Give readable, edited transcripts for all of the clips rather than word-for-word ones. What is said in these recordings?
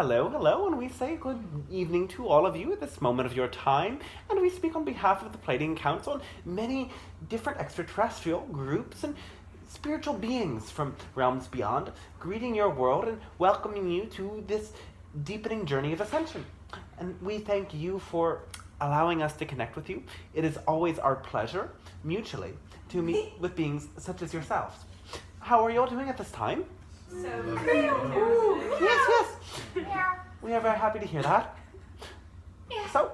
hello, and we say good evening to all of you at this moment of your time, and we speak on behalf of the Pleiadian Council and many different extraterrestrial groups and spiritual beings from realms beyond, greeting your world and welcoming you to this deepening journey of ascension. And we thank you for allowing us to connect with you. It is always our pleasure, mutually, to meet with beings such as yourselves. How are you all doing at this time? So Ooh, yes. Yeah. We are very happy to hear that. Yeah. So,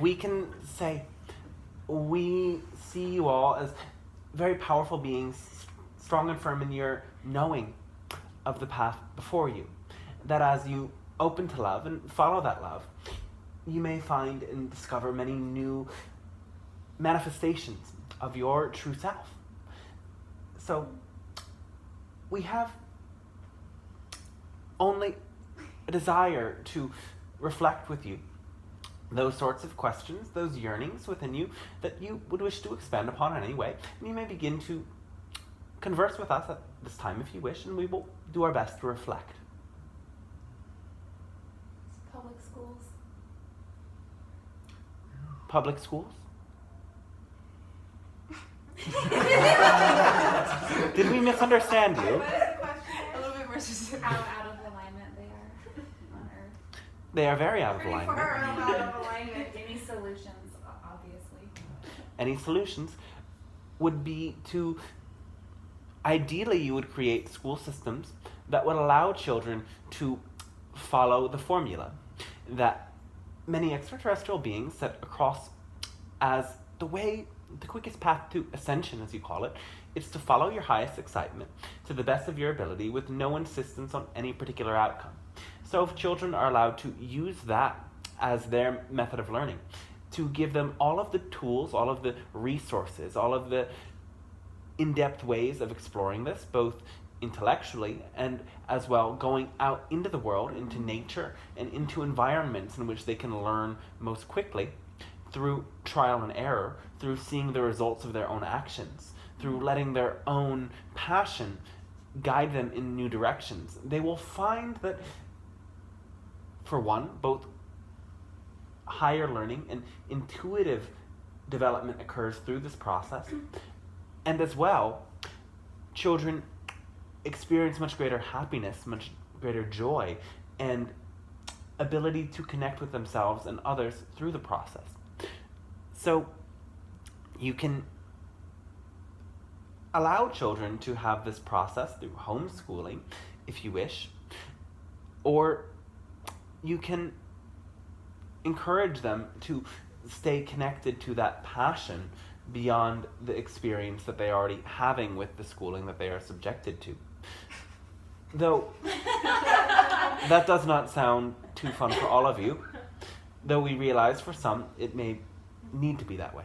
we can say we see you all as very powerful beings, strong and firm in your knowing of the path before you. That as you open to love and follow that love, you may find and discover many new manifestations of your true self. So, we have only a desire to reflect with you those sorts of questions, those yearnings within you that you would wish to expand upon in any way. And you may begin to converse with us at this time if you wish, and we will do our best to reflect. Public schools. Public schools? Did we misunderstand you? What is the question? A little bit more specific. How out of alignment they are on Earth. They are very out of Pretty alignment. far out of alignment. Any solutions, obviously. Any solutions would be to, ideally you would create school systems that would allow children to follow the formula that many extraterrestrial beings set across as the quickest path to ascension, as you call it. It's to follow your highest excitement to the best of your ability with no insistence on any particular outcome. So if children are allowed to use that as their method of learning, to give them all of the tools, all of the resources, all of the in-depth ways of exploring this, both intellectually and as well going out into the world, into nature, and into environments in which they can learn most quickly through trial and error, through seeing the results of their own actions, through letting their own passion guide them in new directions. They will find that, for one, both higher learning and intuitive development occurs through this process, and as well, children experience much greater happiness, much greater joy, and ability to connect with themselves and others through the process. So you can allow children to have this process through homeschooling, if you wish, or you can encourage them to stay connected to that passion beyond the experience that they are already having with the schooling that they are subjected to. Though that does not sound too fun for all of you, though we realize for some it may need to be that way.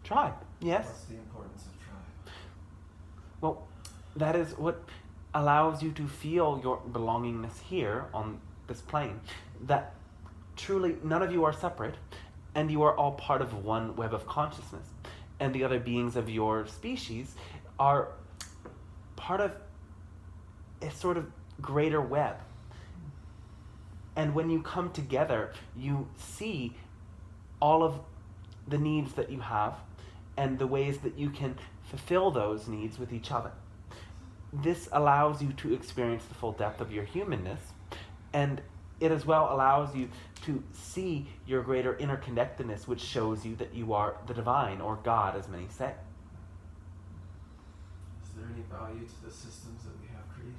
Tribe, yes. What's the importance of tribe? Well, that is what allows you to feel your belongingness here on this plane. That truly none of you are separate, and you are all part of one web of consciousness. And the other beings of your species are part of a sort of greater web. And when you come together, you see all of the needs that you have and the ways that you can fulfill those needs with each other. This allows you to experience the full depth of your humanness, and it as well allows you to see your greater interconnectedness, which shows you that you are the divine, or God, as many say. Is there any value to the systems that we have created?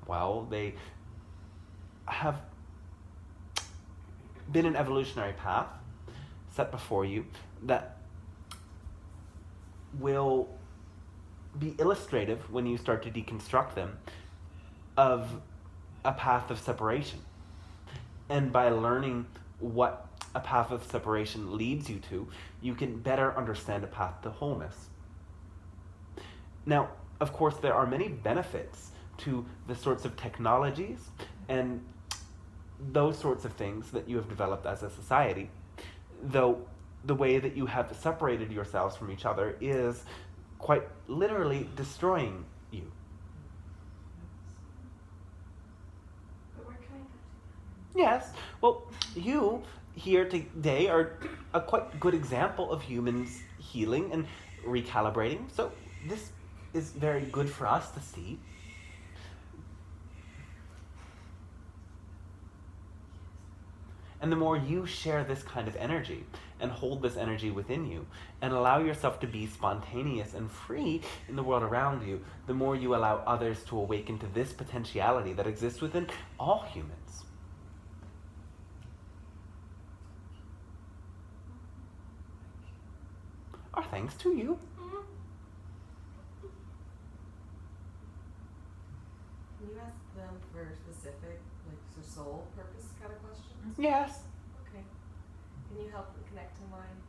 Well, they have been an evolutionary path set before you that will be illustrative when you start to deconstruct them of a path of separation. And by learning what a path of separation leads you to, you can better understand a path to wholeness. Now, of course, there are many benefits to the sorts of technologies and those sorts of things that you have developed as a society though the way that you have separated yourselves from each other is quite literally destroying you. But we're coming back together. Yes, well, you here today are a quite good example of humans healing and recalibrating, so this is very good for us to see. And the more you share this kind of energy and hold this energy within you and allow yourself to be spontaneous and free in the world around you, the more you allow others to awaken to this potentiality that exists within all humans. Our thanks to you. Can you ask them for specific, like, soul purpose kind of questions? Yes. Okay. Can you help me connect to mine?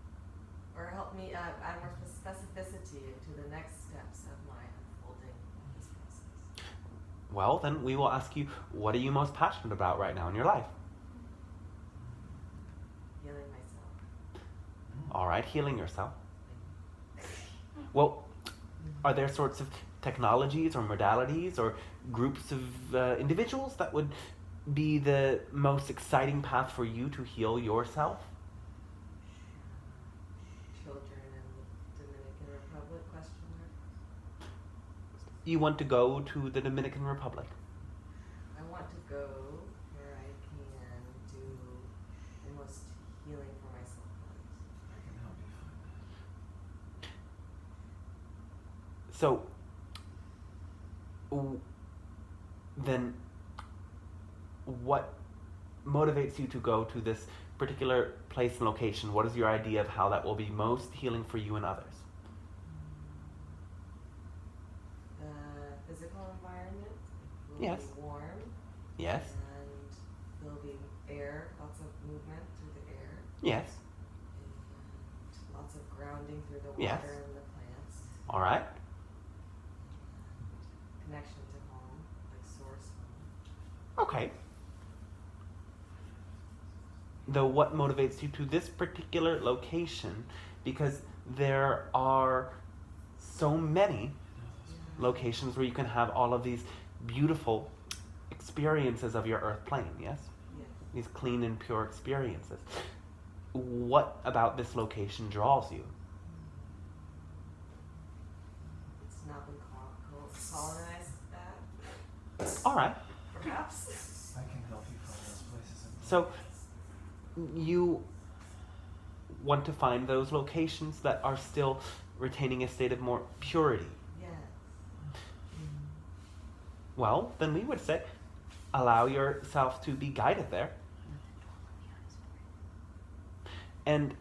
Or help me add more specificity to the next steps of my unfolding of this process? Well, then we will ask you, what are you most passionate about right now in your life? Healing myself. All right, healing yourself. Well, are there sorts of technologies or modalities or groups of individuals that would be the most exciting path for you to heal yourself? Children in the Dominican Republic, question mark. You want to go to the Dominican Republic? I want to go where I can do the most healing for myself. I can help you find that. So, then what motivates you to go to this particular place and location? What is your idea of how that will be most healing for you and others? The physical environment will Yes. be warm. Yes. And there'll be air, lots of movement through the air. Yes. And lots of grounding through the water Yes. and the plants. All right. And connection to home, like source home. Okay. Though what motivates you to this particular location? Because there are so many locations where you can have all of these beautiful experiences of your earth plane, yes? Yes. These clean and pure experiences. What about this location draws you? It's not been colonized that, All right. perhaps. I can help you find those places. So you want to find those locations that are still retaining a state of more purity. Yes. Well, then we would say, allow yourself to be guided there. And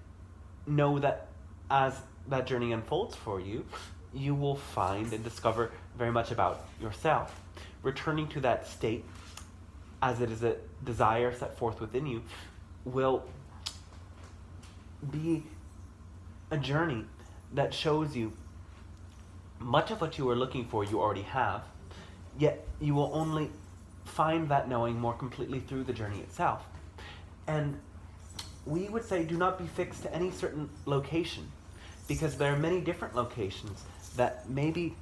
know that as that journey unfolds for you, you will find and discover very much about yourself. Returning to that state, as it is a desire set forth within you, will be a journey that shows you much of what you are looking for you already have, yet you will only find that knowing more completely through the journey itself. And we would say do not be fixed to any certain location, because there are many different locations that may be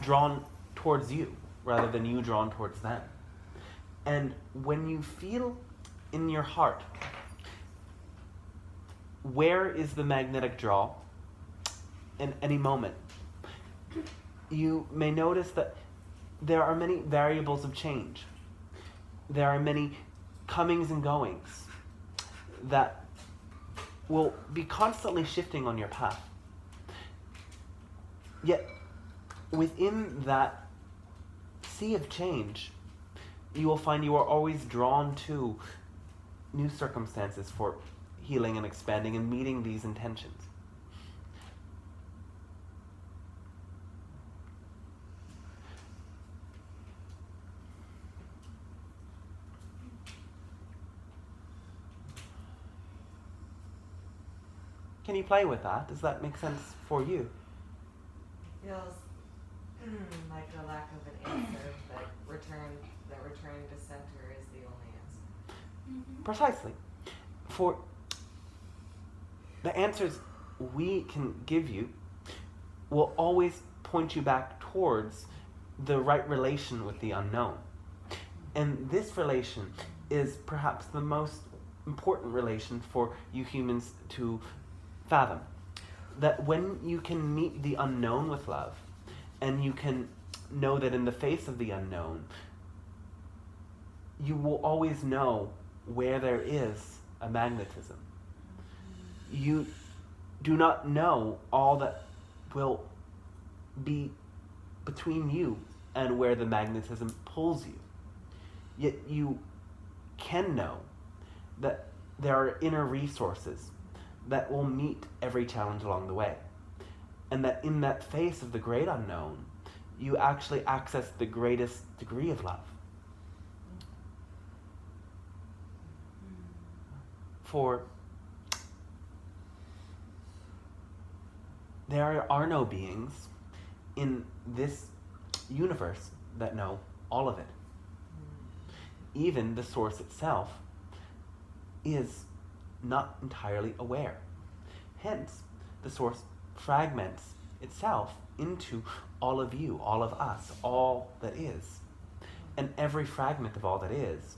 drawn towards you rather than you drawn towards them. And when you feel in your heart where is the magnetic draw in any moment, you may notice that there are many variables of change. There are many comings and goings that will be constantly shifting on your path. Yet, within that sea of change, you will find you are always drawn to new circumstances for healing and expanding and meeting these intentions. Can you play with that? Does that make sense for you? Feels like a lack of an answer, that returning to center is the only answer. Precisely. For the answers we can give you will always point you back towards the right relation with the unknown. And this relation is perhaps the most important relation for you humans to fathom. That when you can meet the unknown with love, and you can know that in the face of the unknown, you will always know where there is a magnetism. You do not know all that will be between you and where the magnetism pulls you. Yet you can know that there are inner resources that will meet every challenge along the way. And that in that face of the great unknown, you actually access the greatest degree of love. For there are no beings in this universe that know all of it. Even the source itself is not entirely aware. Hence, the source fragments itself into all of you, all of us, all that is. And every fragment of all that is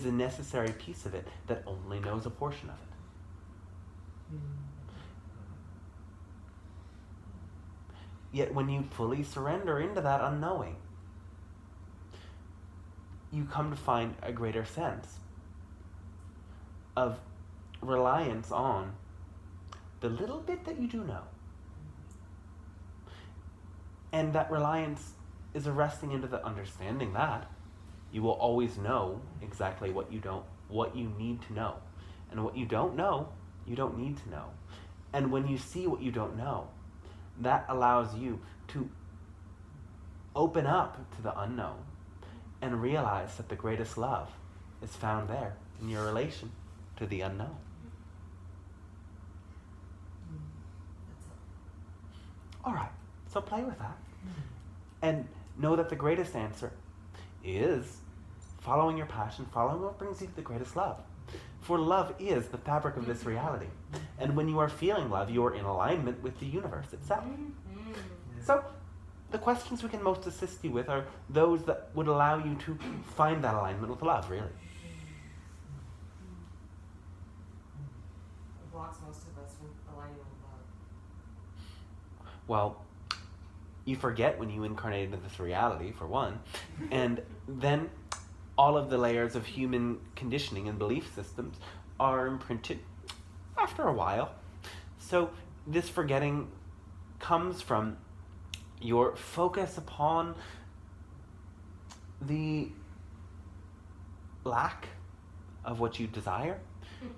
a necessary piece of it that only knows a portion of it. Yet when you fully surrender into that unknowing, you come to find a greater sense of reliance on the little bit that you do know. And that reliance is a resting into the understanding that you will always know exactly what you need to know. And what you don't know, you don't need to know. And when you see what you don't know, that allows you to open up to the unknown and realize that the greatest love is found there in your relation to the unknown. All right, so play with that. And know that the greatest answer is following your passion, following what brings you the greatest love. For love is the fabric of this reality. And when you are feeling love, you are in alignment with the universe itself. So the questions we can most assist you with are those that would allow you to find that alignment with love, really. What blocks most of us from aligning with love? Well, you forget when you incarnate into this reality, for one, and then all of the layers of human conditioning and belief systems are imprinted after a while. So this forgetting comes from your focus upon the lack of what you desire.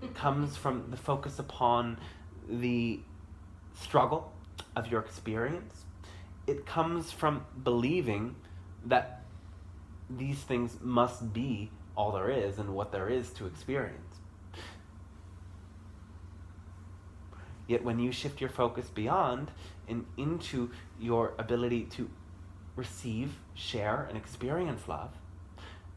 It comes from the focus upon the struggle of your experience. It comes from believing that these things must be all there is and what there is to experience. Yet when you shift your focus beyond and into your ability to receive, share, and experience love,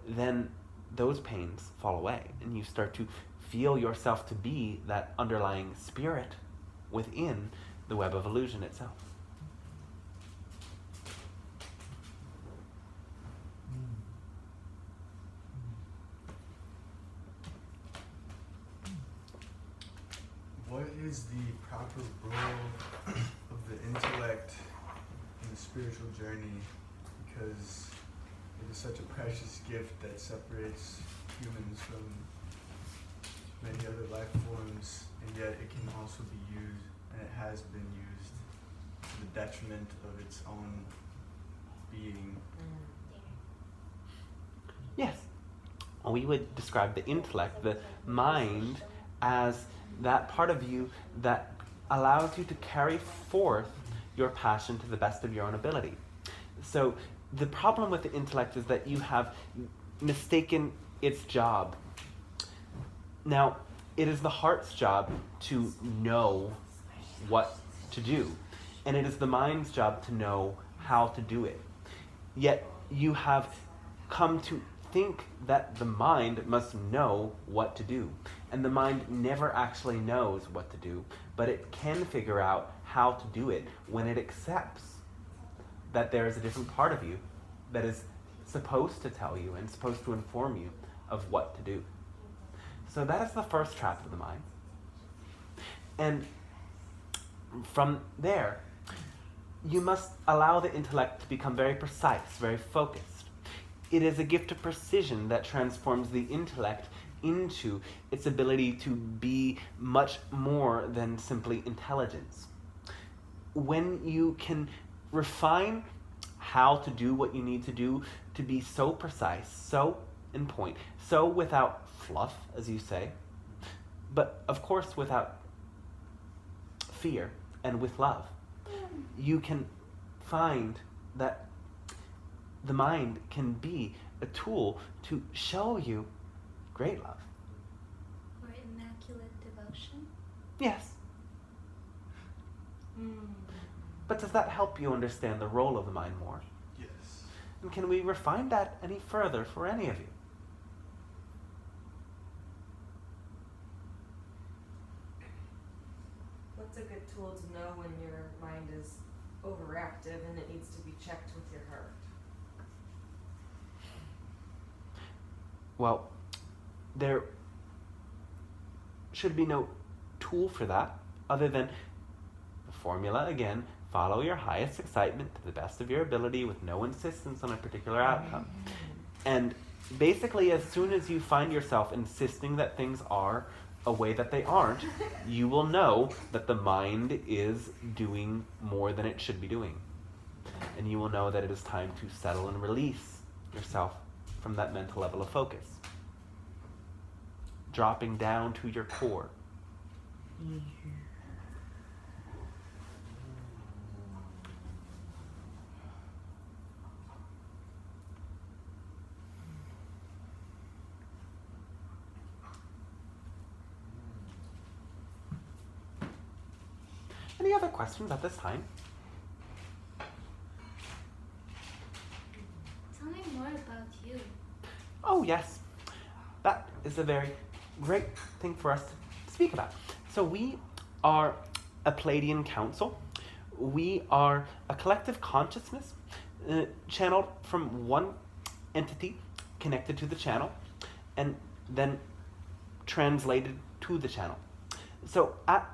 then those pains fall away and you start to feel yourself to be that underlying spirit within the web of illusion itself. What is the proper role of the intellect in the spiritual journey? Because it is such a precious gift that separates humans from many other life forms, and yet it can also be used, and it has been used, to the detriment of its own being. Yes. We would describe the intellect, the mind, as that part of you that allows you to carry forth your passion to the best of your own ability. So the problem with the intellect is that you have mistaken its job. Now, it is the heart's job to know what to do, and it is the mind's job to know how to do it. Yet you have come to think that the mind must know what to do. And the mind never actually knows what to do, but it can figure out how to do it when it accepts that there is a different part of you that is supposed to tell you and supposed to inform you of what to do. So that is the first trap of the mind. And from there, you must allow the intellect to become very precise, very focused. It is a gift of precision that transforms the intellect into its ability to be much more than simply intelligence. When you can refine how to do what you need to do to be so precise, so in point, so without fluff, as you say, but of course without fear and with love, you can find that the mind can be a tool to show you great love. Or immaculate devotion? Yes. But does that help you understand the role of the mind more? Yes. And can we refine that any further for any of you? What's a good tool to know when your mind is overactive and it needs to be checked with your heart? Well, there should be no tool for that other than the formula again: follow your highest excitement to the best of your ability with no insistence on a particular outcome. And basically, as soon as you find yourself insisting that things are a way that they aren't, you will know that the mind is doing more than it should be doing. And you will know that it is time to settle and release yourself from that mental level of focus, dropping down to your core. Any other questions at this time? Tell me more about you. Oh, yes. That is a very great thing for us to speak about. So we are a Pleiadian Council. We are a collective consciousness channeled from one entity connected to the channel and then translated to the channel. So at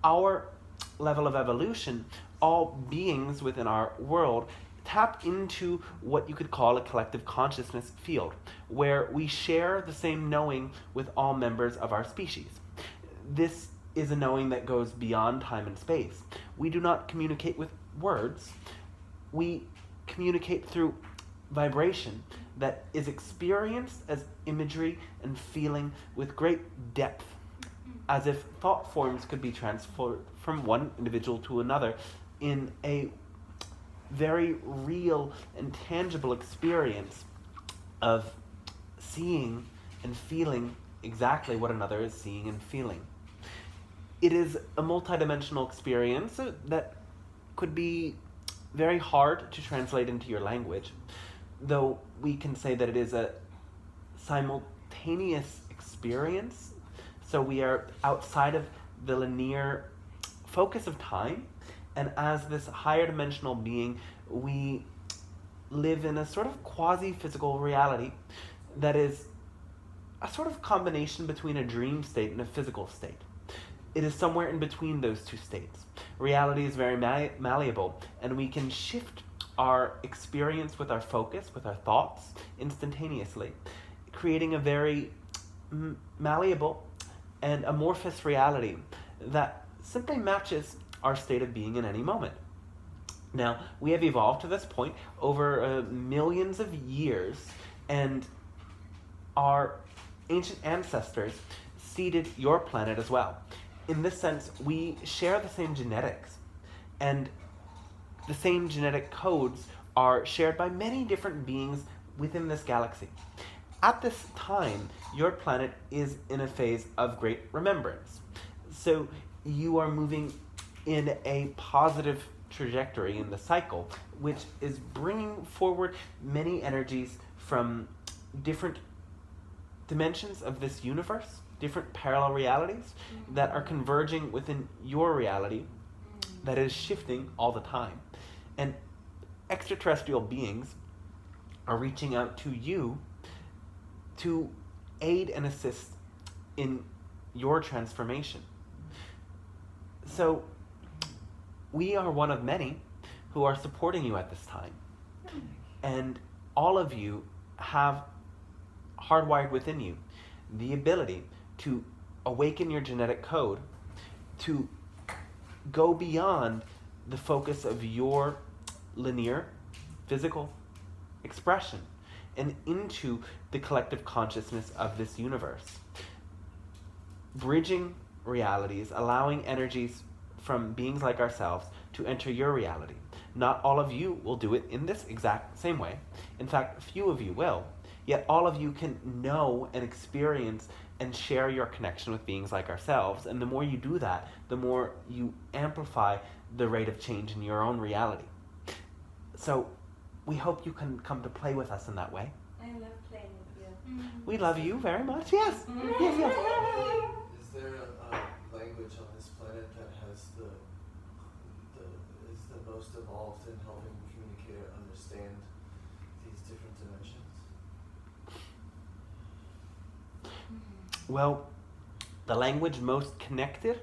our level of evolution, all beings within our world tap into what you could call a collective consciousness field, where we share the same knowing with all members of our species. This is a knowing that goes beyond time and space. We do not communicate with words. We communicate through vibration that is experienced as imagery and feeling with great depth, as if thought forms could be transferred from one individual to another in a very real and tangible experience of seeing and feeling exactly what another is seeing and feeling. It is a multidimensional experience that could be very hard to translate into your language, though we can say that it is a simultaneous experience. So we are outside of the linear focus of time, and as this higher dimensional being, we live in a sort of quasi-physical reality that is a sort of combination between a dream state and a physical state. It is somewhere in between those two states. Reality is very malleable, and we can shift our experience with our focus, with our thoughts, instantaneously, creating a very malleable and amorphous reality that simply matches our state of being in any moment. Now, we have evolved to this point over millions of years, and our ancient ancestors seeded your planet as well. In this sense, we share the same genetics, and the same genetic codes are shared by many different beings within this galaxy. At this time, your planet is in a phase of great remembrance. So you are moving in a positive trajectory in the cycle, which is bringing forward many energies from different dimensions of this universe, different parallel realities that are converging within your reality that is shifting all the time. And extraterrestrial beings are reaching out to you to aid and assist in your transformation. So we are one of many who are supporting you at this time. And all of you have hardwired within you the ability to awaken your genetic code to go beyond the focus of your linear physical expression and into the collective consciousness of this universe. Bridging realities, allowing energies from beings like ourselves to enter your reality. Not all of you will do it in this exact same way. In fact, few of you will. Yet all of you can know and experience and share your connection with beings like ourselves. And the more you do that, the more you amplify the rate of change in your own reality. So we hope you can come to play with us in that way. I love playing with you. We love you very much. Yes. Yes, yes. Is there a language on this planet that has is the most evolved in helping the communicator understand these different dimensions? Well, the language most connected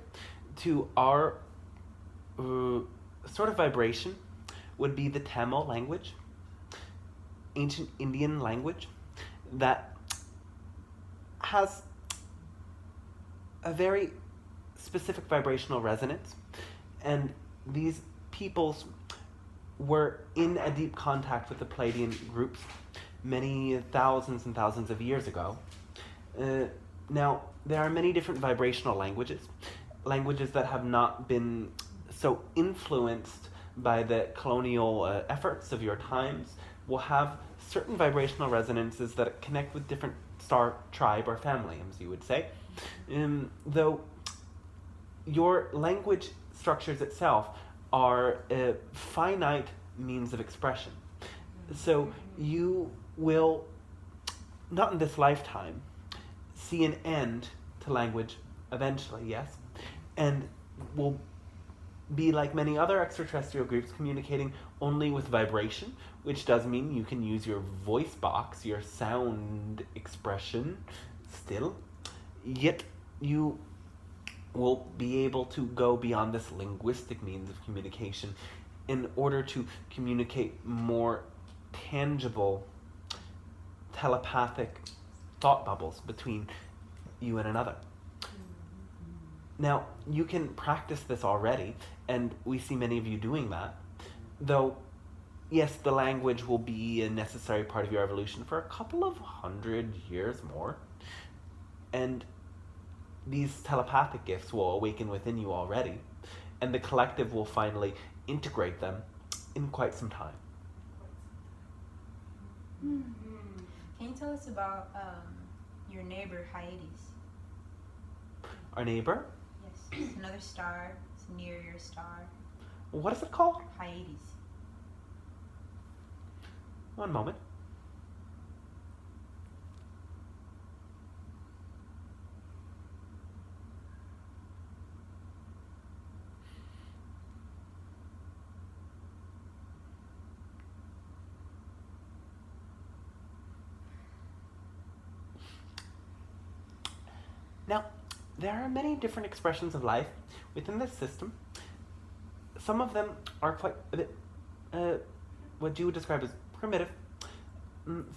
to our sort of vibration would be the Tamil language, ancient Indian language, that has a very specific vibrational resonance. And these peoples were in a deep contact with the Pleiadian groups many thousands and thousands of years ago. Now, there are many different vibrational languages that have not been so influenced by the colonial efforts of your times, will have certain vibrational resonances that connect with different star tribe or family, as you would say. Though your language structures itself are a finite means of expression. So you will, not in this lifetime, see an end to language eventually, yes, and will be like many other extraterrestrial groups communicating only with vibration, which does mean you can use your voice box, your sound expression still, yet you will be able to go beyond this linguistic means of communication in order to communicate more tangible telepathic thought bubbles between you and another. Now, you can practice this already, and we see many of you doing that, though, yes, the language will be a necessary part of your evolution for a couple of 100 years more, and these telepathic gifts will awaken within you already, and the collective will finally integrate them in quite some time. Can you tell us about your neighbor, Hyades? Our neighbor? Yes, it's another star. It's near your star. What is it called? Hyades. One moment. Now, there are many different expressions of life within this system. Some of them are quite a bit, what you would describe as primitive,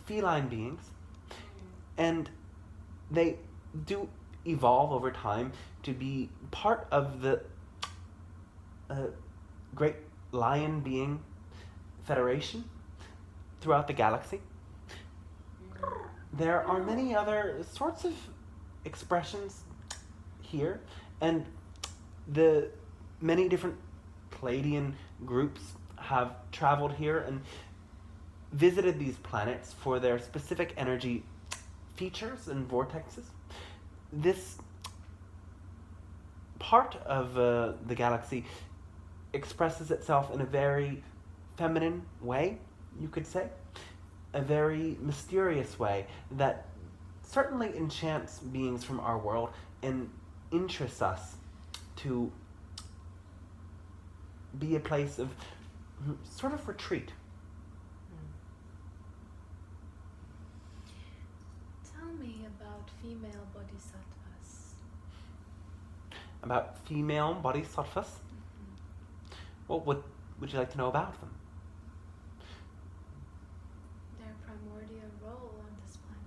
feline beings, and they do evolve over time to be part of the great lion being federation throughout the galaxy. There are many other sorts of expressions here, and the many different Pleiadian groups have traveled here and visited these planets for their specific energy features and vortexes. This part of the galaxy expresses itself in a very feminine way, you could say. a very mysterious way that certainly enchants beings from our world and interests us to be a place of sort of retreat. Tell me about female bodhisattvas. About female bodhisattvas? What would you like to know about them? Their primordial role on this planet.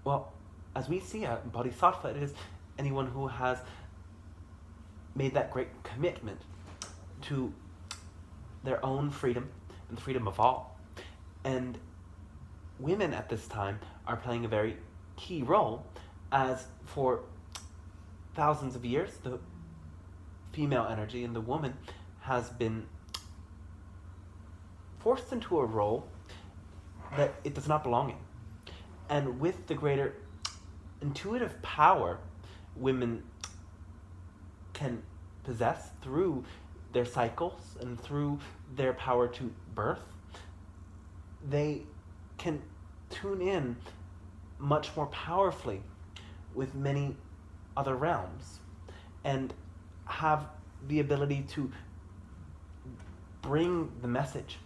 Well, as we see a bodhisattva, it is anyone who has made that great commitment to their own freedom and the freedom of all. And women at this time are playing a very key role, as for thousands of years, the female energy in the woman has been forced into a role that it does not belong in. And with the greater intuitive power women can possess through their cycles and through their power to birth, they can tune in much more powerfully with many other realms and have the ability to bring the message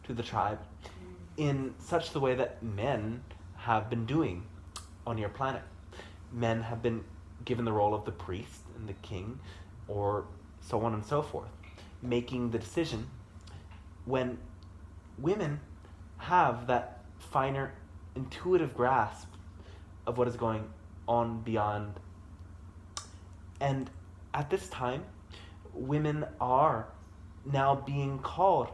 to the tribe in such the way that men have been doing on your planet. Men have been given the role of the priest and the king, or so on and so forth, making the decision, when women have that finer intuitive grasp of what is going on beyond. And at this time, women are now being called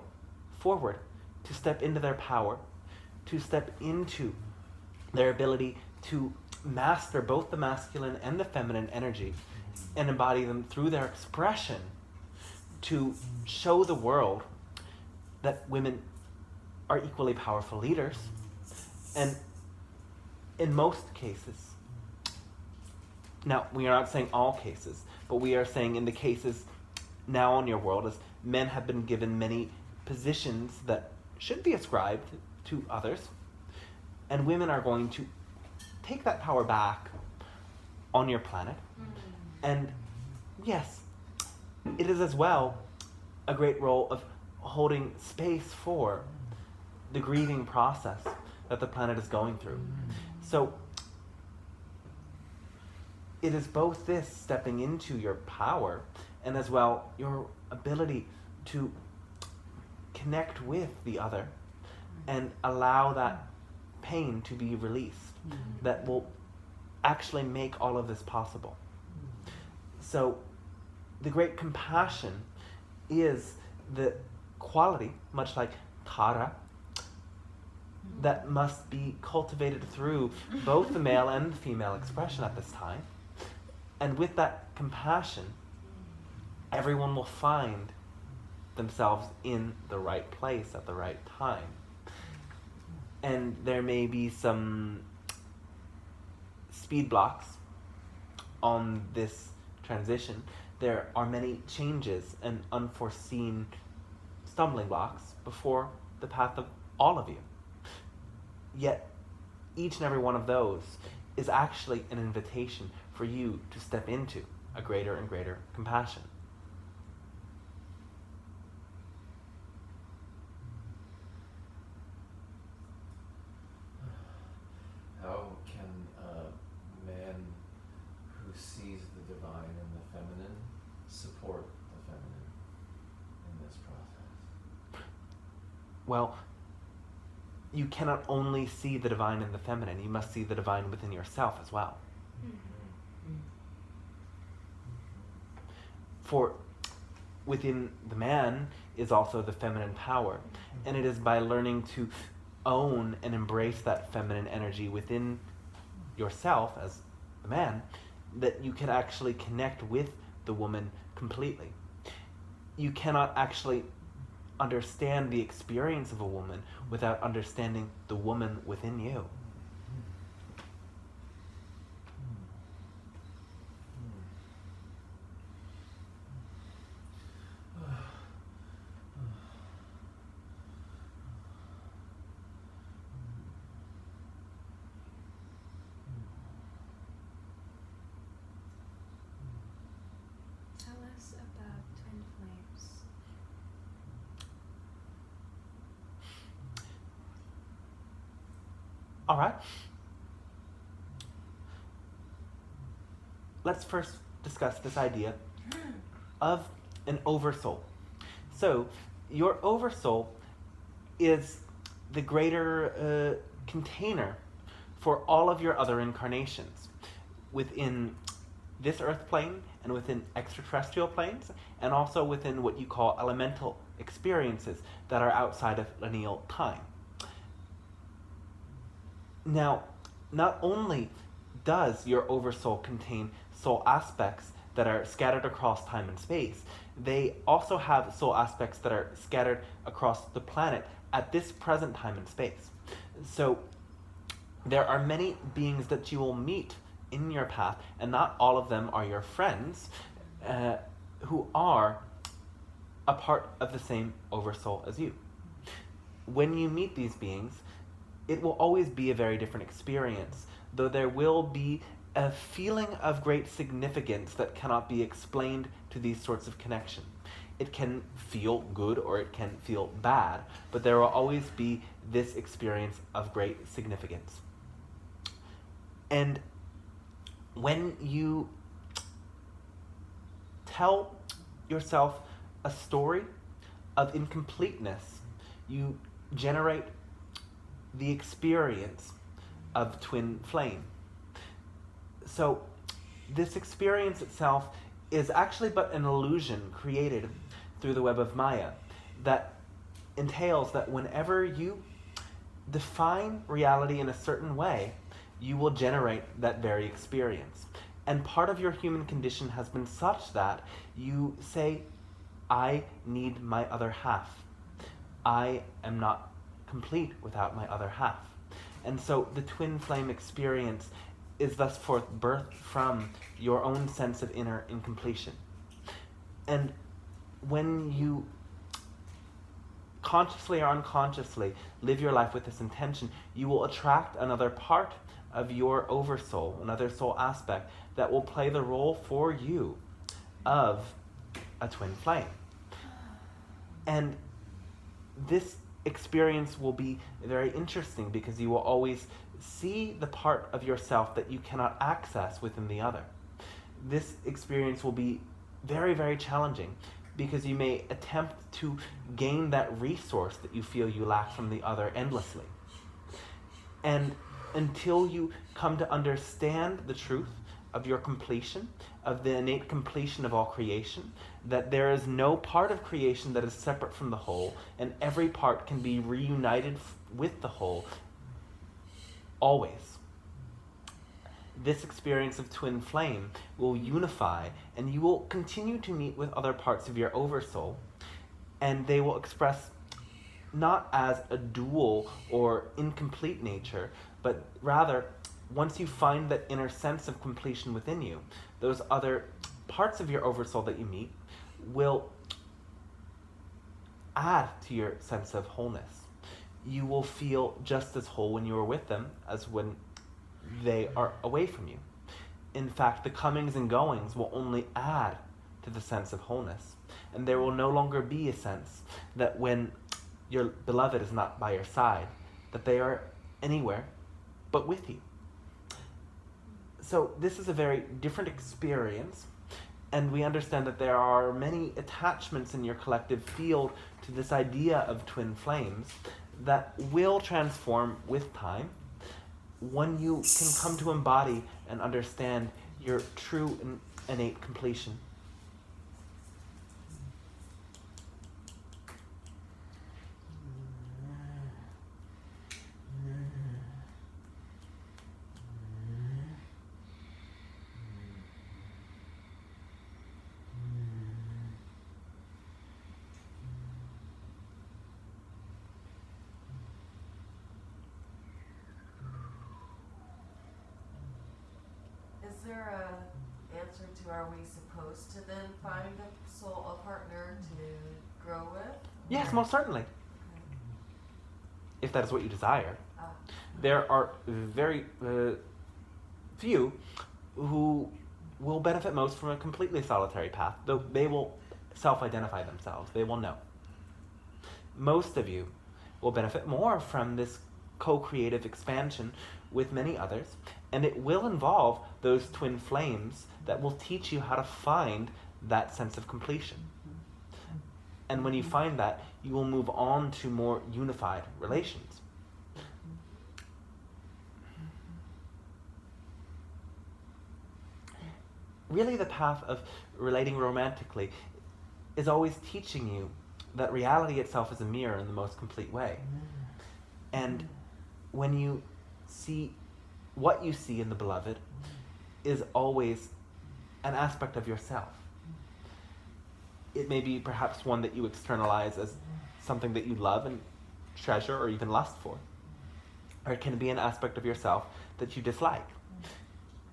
forward to step into their power, to step into their ability to master both the masculine and the feminine energy and embody them through their expression, to show the world that women are equally powerful leaders. And in most cases, now we are not saying all cases, but we are saying in the cases now in your world, as men have been given many positions that should be ascribed to others, and women are going to take that power back on your planet. And yes, it is as well a great role of holding space for the grieving process that the planet is going through. So it is both this stepping into your power and as well your ability to connect with the other and allow that pain to be released that will actually make all of this possible. So the great compassion is the quality, much like Tara, that must be cultivated through both the male and the female expression at this time. And with that compassion, everyone will find themselves in the right place at the right time. And there may be some speed blocks on this transition. There are many changes and unforeseen stumbling blocks before the path of all of you. Yet, each and every one of those is actually an invitation for you to step into a greater and greater compassion. How can a man who sees the divine and the feminine support the feminine in this process? Well, you cannot only see the divine in the feminine, you must see the divine within yourself as well. For within the man is also the feminine power, and it is by learning to own and embrace that feminine energy within yourself as the man that you can actually connect with the woman completely. You cannot actually understand the experience of a woman without understanding the woman within you. All right. Let's first discuss this idea of an oversoul. So, your oversoul is the greater container for all of your other incarnations within this earth plane and within extraterrestrial planes, and also within what you call elemental experiences that are outside of lineal time. Now, not only does your oversoul contain soul aspects that are scattered across time and space, they also have soul aspects that are scattered across the planet at this present time and space. So there are many beings that you will meet in your path, and not all of them are your friends, who are a part of the same oversoul as you. When you meet these beings, it will always be a very different experience, though there will be a feeling of great significance that cannot be explained to these sorts of connection. It can feel good or it can feel bad, but there will always be this experience of great significance. And when you tell yourself a story of incompleteness, you generate the experience of twin flame. So this experience itself is actually but an illusion created through the web of Maya that entails that whenever you define reality in a certain way, you will generate that very experience. And part of your human condition has been such that you say, I need my other half. I am not complete without my other half. And so the twin flame experience is thus forth birthed from your own sense of inner incompletion. And when you consciously or unconsciously live your life with this intention, you will attract another part of your oversoul, another soul aspect that will play the role for you of a twin flame. And this experience will be very interesting because you will always see the part of yourself that you cannot access within the other. This experience will be very, very challenging because you may attempt to gain that resource that you feel you lack from the other endlessly. And until you come to understand the truth of your completion, of the innate completion of all creation, that there is no part of creation that is separate from the whole, and every part can be reunited with the whole, always. This experience of twin flame will unify, and you will continue to meet with other parts of your oversoul, and they will express not as a dual or incomplete nature, but rather, once you find that inner sense of completion within you, those other parts of your oversoul that you meet will add to your sense of wholeness. You will feel just as whole when you are with them as when they are away from you. In fact, the comings and goings will only add to the sense of wholeness. And there will no longer be a sense that when your beloved is not by your side, that they are anywhere but with you. So this is a very different experience, and we understand that there are many attachments in your collective field to this idea of twin flames that will transform with time when you can come to embody and understand your true and innate completion. Is there a answer to, are we supposed to then find a partner to grow with? Yes, most certainly. Okay. If that is what you desire. Ah. There are very few who will benefit most from a completely solitary path, though they will self-identify themselves. They will know. Most of you will benefit more from this co-creative expansion with many others, and it will involve those twin flames that will teach you how to find that sense of completion. And when you find that, you will move on to more unified relations. Really, the path of relating romantically is always teaching you that reality itself is a mirror in the most complete way. And when you see what you see in the beloved is always an aspect of yourself. It may be perhaps one that you externalize as something that you love and treasure or even lust for. Or it can be an aspect of yourself that you dislike.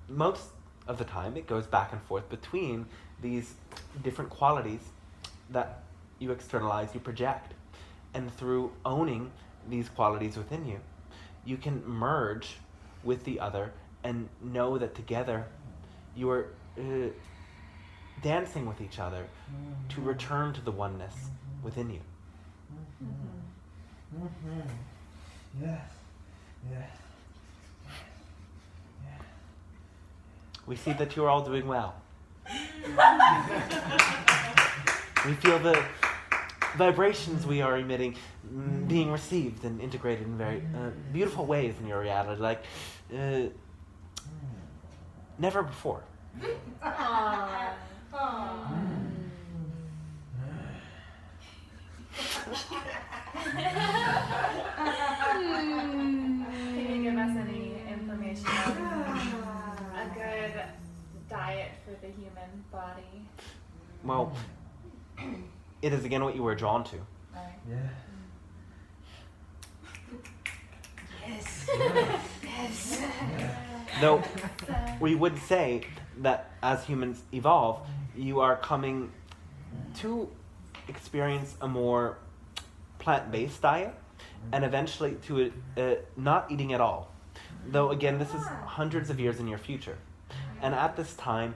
Most of the time, it goes back and forth between these different qualities that you externalize, you project. And through owning these qualities within you, you can merge with the other and know that together you are dancing with each other to return to the oneness within you. Yes. Yes. We see that you're all doing well. We feel the vibrations we are emitting being received and integrated in very beautiful ways in your reality, like never before. Aww. Can you give us any information on a good diet for the human body? Well, it is again what you were drawn to. Right. Yeah. Yes. Yes. Though we would say that as humans evolve, you are coming to experience a more plant-based diet and eventually to not eating at all. Though again, this is hundreds of years in your future. And at this time,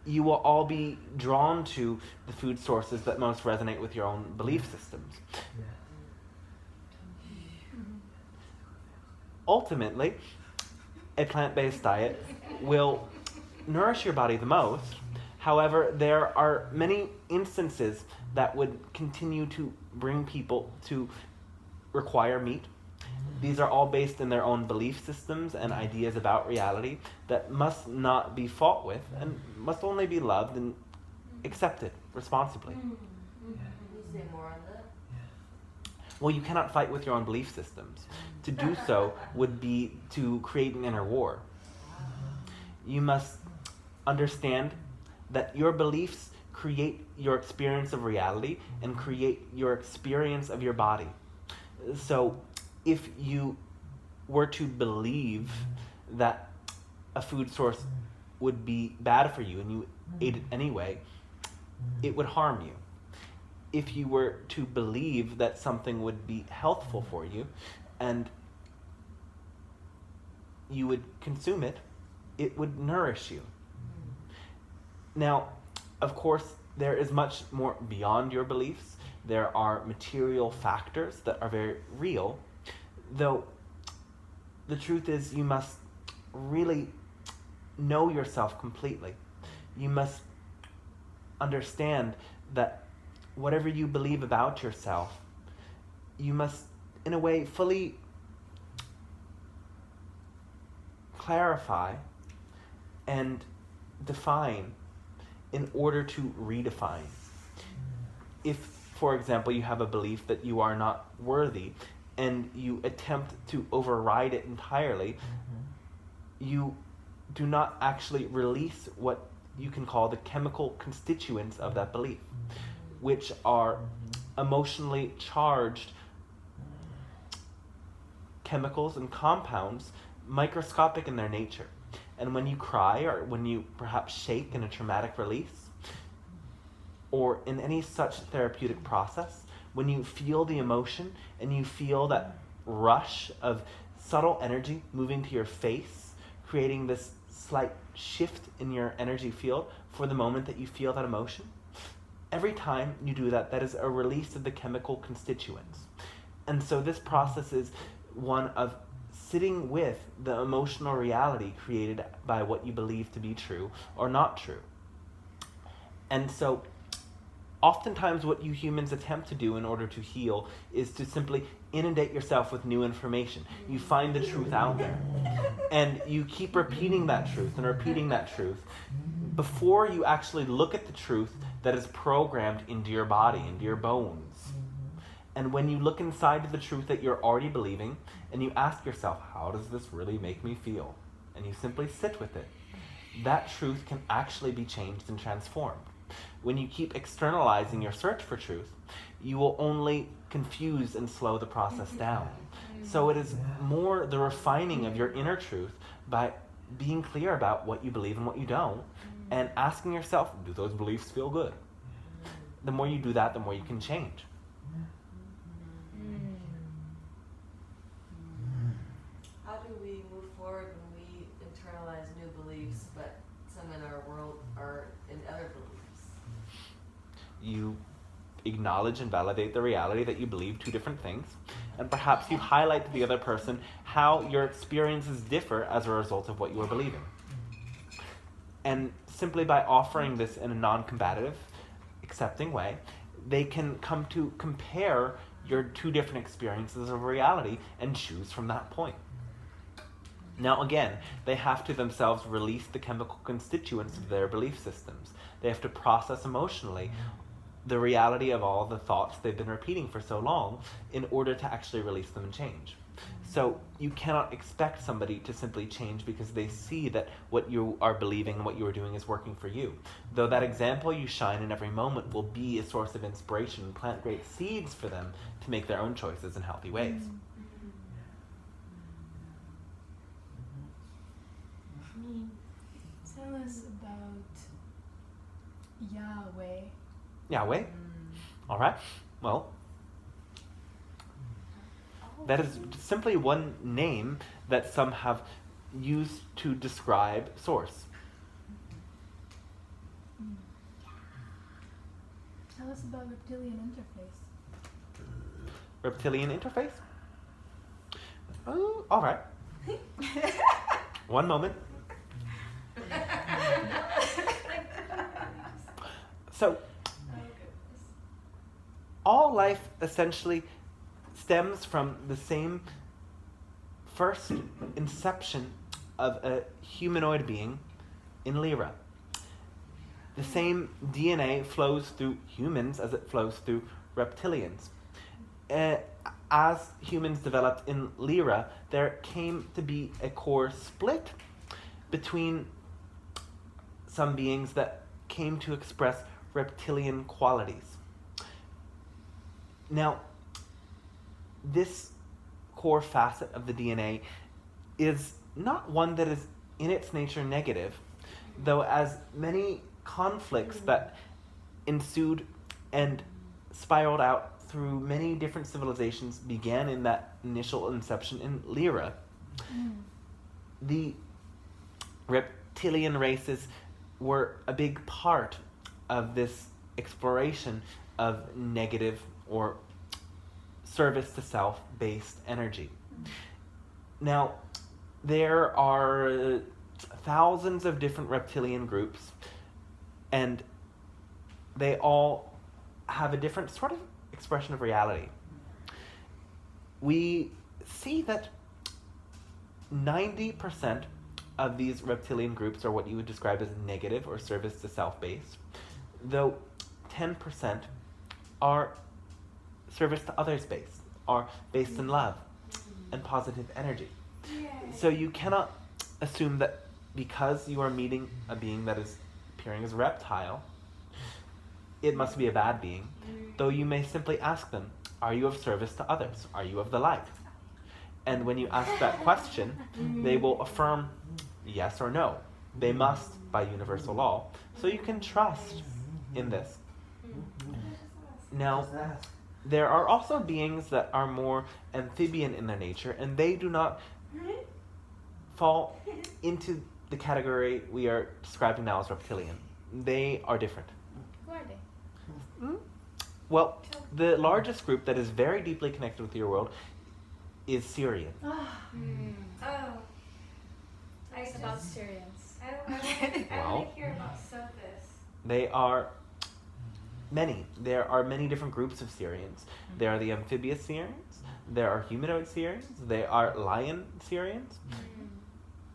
you will all be drawn to the food sources that most resonate with your own belief systems. Ultimately, a plant-based diet will nourish your body the most. However, there are many instances that would continue to bring people to require meat. These are all based in their own belief systems and ideas about reality that must not be fought with and must only be loved and accepted responsibly. Can you say more on that? Well, you cannot fight with your own belief systems. To do so would be to create an inner war. You must understand that your beliefs create your experience of reality and create your experience of your body. So if you were to believe that a food source would be bad for you and you ate it anyway, it would harm you. If you were to believe that something would be healthful for you and you would consume it, it would nourish you. Now, of course, there is much more beyond your beliefs. There are material factors that are very real, though the truth is you must really know yourself completely. You must understand that whatever you believe about yourself, you must, in a way, fully clarify and define in order to redefine. If, for example, you have a belief that you are not worthy and you attempt to override it entirely, you do not actually release what you can call the chemical constituents of that belief, which are emotionally charged chemicals and compounds, microscopic in their nature. And when you cry, or when you perhaps shake in a traumatic release, or in any such therapeutic process, when you feel the emotion and you feel that rush of subtle energy moving to your face, creating this slight shift in your energy field for the moment that you feel that emotion, every time you do that, that is a release of the chemical constituents. And so this process is one of sitting with the emotional reality created by what you believe to be true or not true. And so oftentimes what you humans attempt to do in order to heal is to simply inundate yourself with new information. You find the truth out there, and you keep repeating that truth and repeating that truth before you actually look at the truth that is programmed into your body, into your bones. And when you look inside the truth that you're already believing, and you ask yourself, how does this really make me feel? And you simply sit with it. That truth can actually be changed and transformed. When you keep externalizing your search for truth, you will only confuse and slow the process down. So it is more the refining of your inner truth by being clear about what you believe and what you don't, and asking yourself, do those beliefs feel good? The more you do that, the more you can change. How do we move forward when we internalize new beliefs, but some in our world are in other beliefs? You acknowledge and validate the reality that you believe two different things, and perhaps you highlight to the other person how your experiences differ as a result of what you are believing. And simply by offering this in a non-combative, accepting way, they can come to compare your two different experiences of reality and choose from that point. Now again, they have to themselves release the chemical constituents of their belief systems. They have to process emotionally the reality of all the thoughts they've been repeating for so long in order to actually release them and change. So you cannot expect somebody to simply change because they see that what you are believing and what you are doing is working for you. Though that example you shine in every moment will be a source of inspiration and plant great seeds for them to make their own choices in healthy ways. Tell us about Yahweh. Yahweh? All right. Well, that is simply one name that some have used to describe Source. Tell us about reptilian interface. Reptilian interface? Oh, all right. One moment. So, all life essentially stems from the same first inception of a humanoid being in Lyra. The same DNA flows through humans as it flows through reptilians. As humans developed in Lyra, there came to be a core split between some beings that came to express reptilian qualities. Now, this core facet of the DNA is not one that is in its nature negative, though as many conflicts that ensued and spiraled out through many different civilizations began in that initial inception in Lyra. The reptilian races were a big part of this exploration of negative or service to self based energy. Now, there are thousands of different reptilian groups, and they all have a different sort of expression of reality. We see that 90% of these reptilian groups are what you would describe as negative or service to self based, though 10% are service to others based, are based in love and positive energy. So you cannot assume that because you are meeting a being that is appearing as a reptile, it must be a bad being, though you may simply ask them, are you of service to others? Are you of the light? And when you ask that question, they will affirm yes or no. They must by universal law. So you can trust in this. Now, there are also beings that are more amphibian in their nature, and they do not fall into the category we are describing now as reptilian. They are different. Who are they? Well, the largest group that is very deeply connected with your world is Sirian. Oh, Oh. I it's just, about Syrians. I want Well. to hear about Sophis. They are many. There are many different groups of Sirians. There are the amphibious Sirians. There are humanoid Sirians. There are lion Sirians.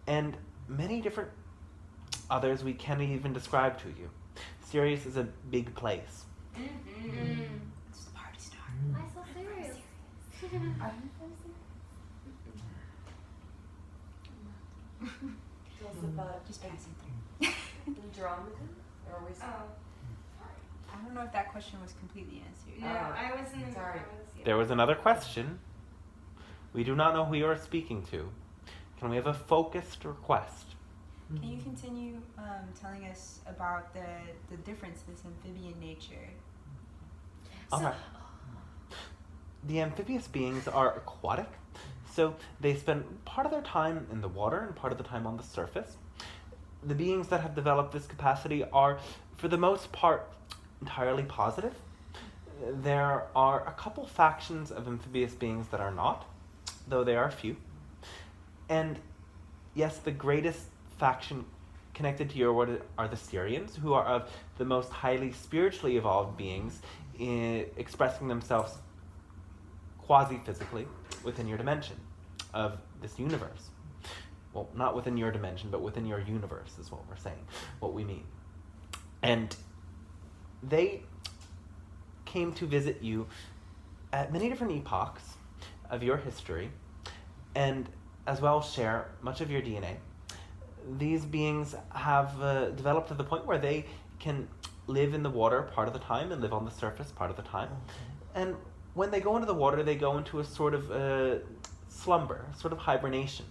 And many different others we can't even describe to you. Sirius is a big place. It's the party star. I saw Sirius. Tell us about Just passing through. Andromeda? Or are we Oh. I don't know if that question was completely answered. Yeah, I wasn't in Sorry. There was another question. We do not know who you are speaking to. Can we have a focused request? Can you continue telling us about the difference, this amphibian nature? Alright. The amphibious beings are aquatic, so they spend part of their time in the water and part of the time on the surface. The beings that have developed this capacity are, for the most part, entirely positive. There are a couple factions of amphibious beings that are not, though they are few. And yes, the greatest faction connected to your world are the Sirians, who are of the most highly spiritually evolved beings, expressing themselves quasi-physically within your dimension of this universe. Well, not within your dimension, but within your universe is what we're saying, what we mean. And they came to visit you at many different epochs of your history, and as well share much of your DNA. These beings have developed to the point where they can live in the water part of the time and live on the surface part of the time. And when they go into the water, they go into a sort of slumber, sort of hibernation.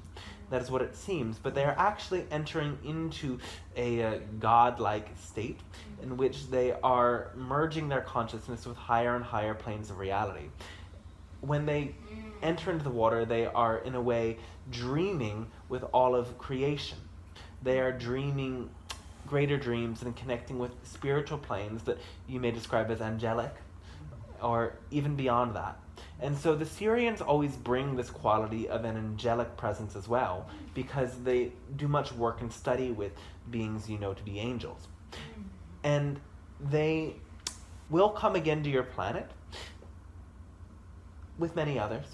That is what it seems, but they are actually entering into a godlike state in which they are merging their consciousness with higher and higher planes of reality. When they enter into the water, they are, in a way, dreaming with all of creation. They are dreaming greater dreams and connecting with spiritual planes that you may describe as angelic, or even beyond that. And so the Sirians always bring this quality of an angelic presence as well, because they do much work and study with beings you know to be angels. And they will come again to your planet with many others.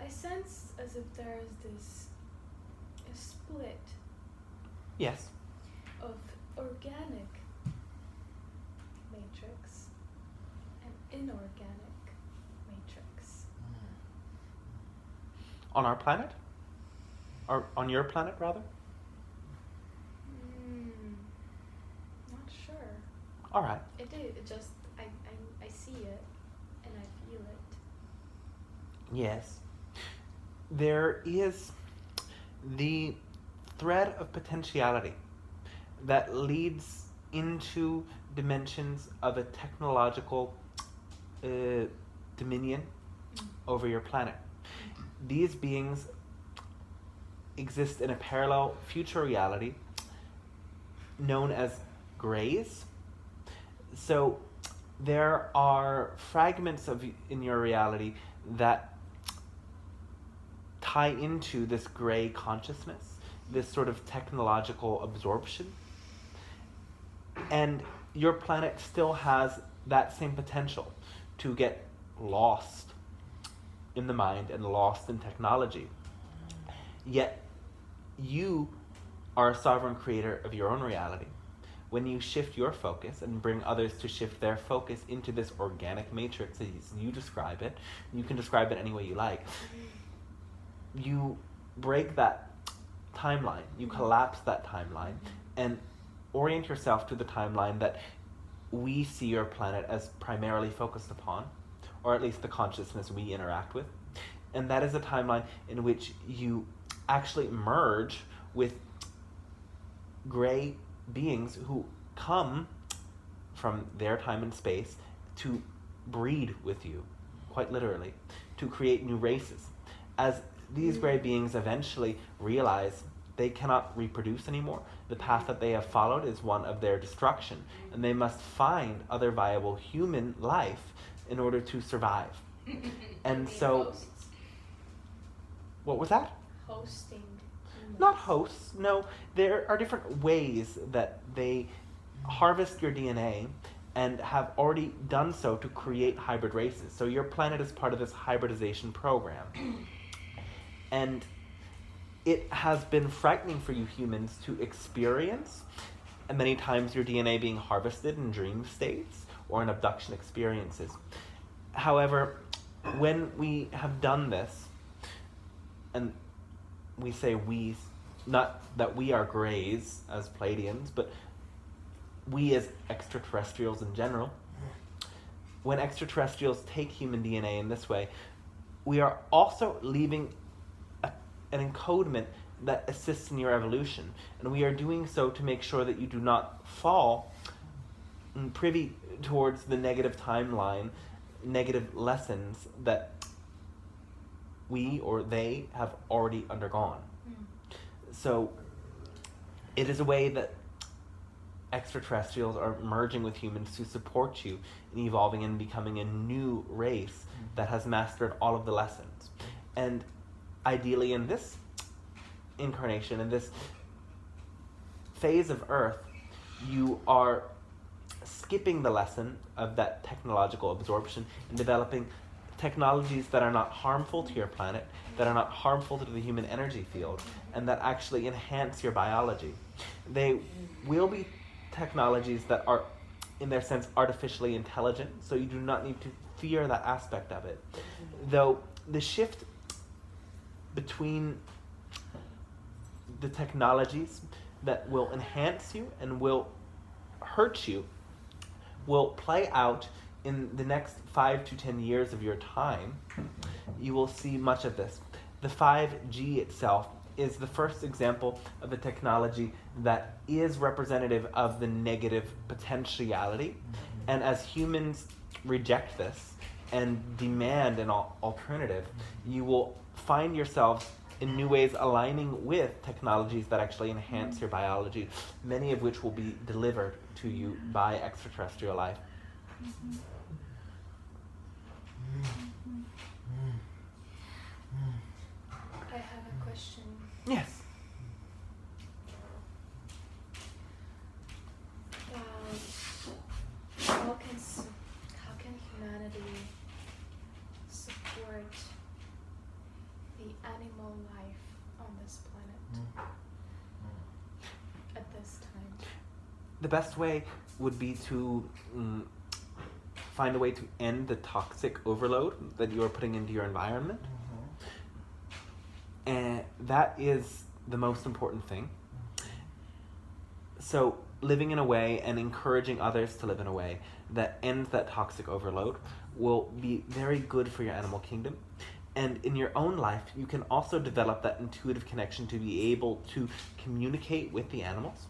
I sense as if there is this a split Yes. of organic matrix and inorganic matrix. On our planet? Or on your planet, rather? Not sure. All right. It is. It just I see it and I feel it. Yes. There is the thread of potentiality that leads into dimensions of a technological dominion over your planet. These beings exist in a parallel future reality known as grays. So there are fragments in your reality that tie into this gray consciousness, this sort of technological absorption. And your planet still has that same potential to get lost in the mind and lost in technology. Yet, you are a sovereign creator of your own reality. When you shift your focus and bring others to shift their focus into this organic matrix, as you describe it, you can describe it any way you like, you break that timeline, you collapse that timeline, and orient yourself to the timeline that we see your planet as primarily focused upon, or at least the consciousness we interact with. And that is a timeline in which you actually merge with gray beings who come from their time and space to breed with you, quite literally, to create new races. As these gray beings eventually realize they cannot reproduce anymore. The path that they have followed is one of their destruction, and they must find other viable human life in order to survive. And so, Hosts. what was that? Hosting. Not hosts, no. There are different ways that they harvest your DNA and have already done so to create hybrid races. So your planet is part of this hybridization program. And it has been frightening for you humans to experience, and many times your DNA being harvested in dream states or in abduction experiences. However, when we have done this, and we say we, not that we are grays as Pleiadians, but we as extraterrestrials in general, when extraterrestrials take human DNA in this way, we are also leaving an encodement that assists in your evolution. And we are doing so to make sure that you do not fall privy towards the negative timeline, negative lessons that we or they have already undergone. So it is a way that extraterrestrials are merging with humans to support you in evolving and becoming a new race that has mastered all of the lessons. And ideally in this incarnation, in this phase of Earth, you are skipping the lesson of that technological absorption and developing technologies that are not harmful to your planet, that are not harmful to the human energy field, and that actually enhance your biology. They will be technologies that are, in their sense, artificially intelligent, so you do not need to fear that aspect of it. Though the shift between the technologies that will enhance you and will hurt you will play out in the next 5 to 10 years of your time. You will see much of this. The 5G itself is the first example of a technology that is representative of the negative potentiality. And as humans reject this and demand an alternative, you will find yourselves in new ways aligning with technologies that actually enhance your biology, many of which will be delivered to you by extraterrestrial life. I have a question. Yes. How can humanity support the animal life on this planet at this time? The best way would be to find a way to end the toxic overload that you are putting into your environment. And that is the most important thing. So living in a way and encouraging others to live in a way that ends that toxic overload will be very good for your animal kingdom. And in your own life, you can also develop that intuitive connection to be able to communicate with the animals.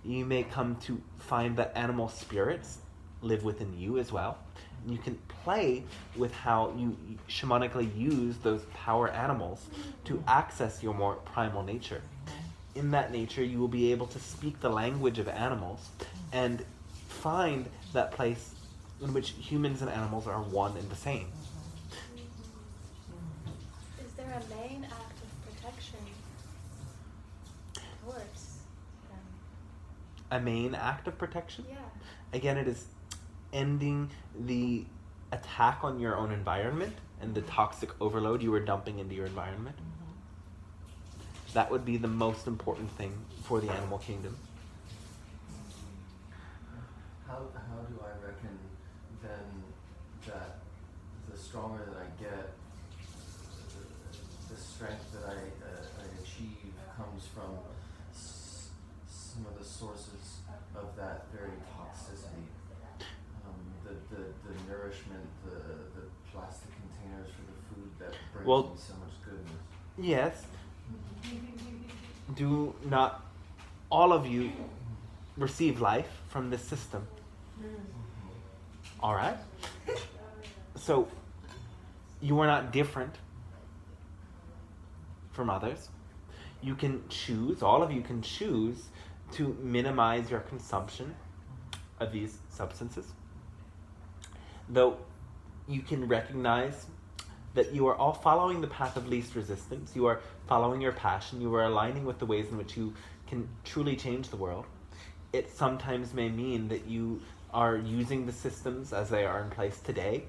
You may come to find that animal spirits live within you as well. You can play with how you shamanically use those power animals to access your more primal nature. In that nature, you will be able to speak the language of animals and find that place in which humans and animals are one and the same. Is there a main act of protection towards them? A main act of protection? Yeah. Again, it is ending the attack on your own environment and the toxic overload you are dumping into your environment. That would be the most important thing for the animal kingdom. How do I reckon then that the stronger that I get, the strength that I achieve comes from some of the sources of that very toxicity? The nourishment, the plastic containers for the food that brings me so much goodness. Yes. Do not all of you receive life from this system? All right. So you are not different. from others. You can choose, all of you can choose, to minimize your consumption of these substances. Though you can recognize that you are all following the path of least resistance. You are following your passion. You are aligning with the ways in which you can truly change the world. It sometimes may mean that you are using the systems as they are in place today,